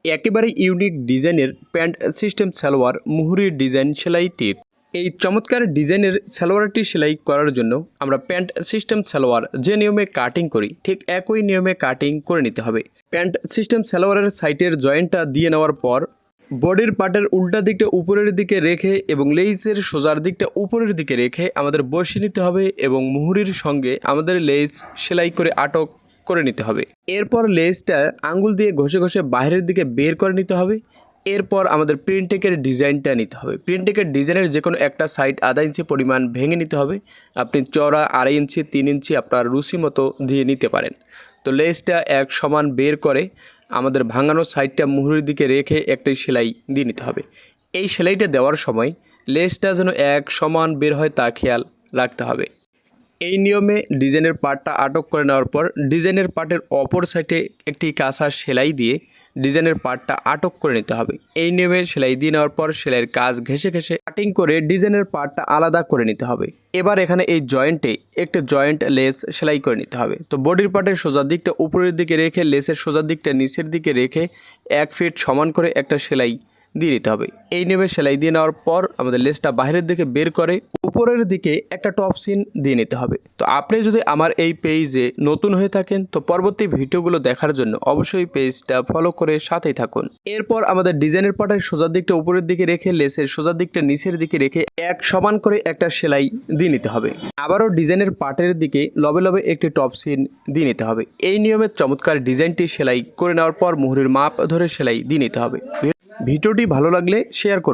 একেবারে ইউনিক ডিজাইনের pant system salwar মুহুরির design সেলাই টিপ। এই চমৎকার ডিজাইনের সালোয়ারটি সেলাই করার জন্য আমরা প্যান্ট সিস্টেম সালোয়ার যে নিয়মে কাটিং করি ঠিক একই নিয়মে কাটিং করে নিতে হবে। প্যান্ট সিস্টেম সালোয়ারের সাইডের জয়েন্টটা দিয়ে নেওয়ার পর বডির পার্টের উল্টা দিকটা উপরের দিকে রেখে এবং লেইসের সোজার দিকটা উপরের দিকে রেখে আমাদের বসিয়ে নিতে হবে এবং মুহুরির সঙ্গে আমাদের লেস সেলাই করে আটক করে নিতে হবে। এরপর লেসটা আঙ্গুল দিয়ে ঘষে ঘষে বাইরের দিকে বের করে নিতে হবে। এরপর আমাদের প্রিন্টেকের ডিজাইনটা নিতে হবে। প্রিন্টেকের ডিজাইনের যে কোনো একটা সাইড আধা ইঞ্চি পরিমাণ ভেঙে নিতে হবে। আপনি চওড়া 2.5 ইঞ্চি 3 ইঞ্চি আপনার রুচি মতো দিয়ে নিতে পারেন। তো লেসটা এক সমান বের করে আমাদের ভাঙানো সাইডটা মুহুরির দিকে রেখে একটি সেলাই দিয়ে নিতে হবে। এই সেলাইটা দেওয়ার সময় লেসটা যেন এক সমান বের হয় তা খেয়াল রাখতে হবে। এই নিয়মে ডিজাইনের পার্টটা আটক করে নেওয়ার পর ডিজাইনের পার্টের অপর সাইডে একটি কাঁচা সেলাই দিয়ে ডিজাইনের পার্টটা আটক করে নিতে হবে। এই নিয়মে সেলাই দিয়ে নেওয়ার পর সেলাইয়ের কাজ ঘেঁষে ঘেঁষে কাটিং করে ডিজাইনের পার্টটা আলাদা করে নিতে হবে। এবার এখানে এই জয়েন্টে একটা জয়েন্ট লেস সেলাই করে নিতে হবে। তো বডির পার্টের সোজা দিকটা উপরের দিকে রেখে লেসের সোজা দিকটা নিচের দিকে রেখে 1 ফিট সমান করে একটা সেলাই দিয়ে নিতে হবে। এই নিয়মে সেলাই দিয়ে নেওয়ার পর আমাদের লেসটা বাইরের দিকে বের করে উপরের দিকে একটা টপ সিন দিয়ে নিতে হবে। তো আপনি যদি আমার এই পেজে নতুন হয়ে থাকেন তো পরবর্তী ভিডিওগুলো দেখার জন্য অবশ্যই পেজটা ফলো করে সাথেই থাকুন। এরপর আমাদের ডিজাইনের পার্টের সোজা দিকটা উপরের দিকে রেখে লেসের সোজা দিকটা নিচের দিকে রেখে এক সমান করে একটা সেলাই দিয়ে নিতে হবে। আবারও ডিজাইনের পার্টের দিকে লবে লবে একটি টপ সিন দিয়ে নিতে হবে। এই নিয়মে চমৎকার ডিজাইনটি সেলাই করে নেওয়ার পর মুহুরির মাপ ধরে সেলাই দিয়ে নিতে হবে। ভিডিওটি ভালো লাগলে শেয়ার করুন।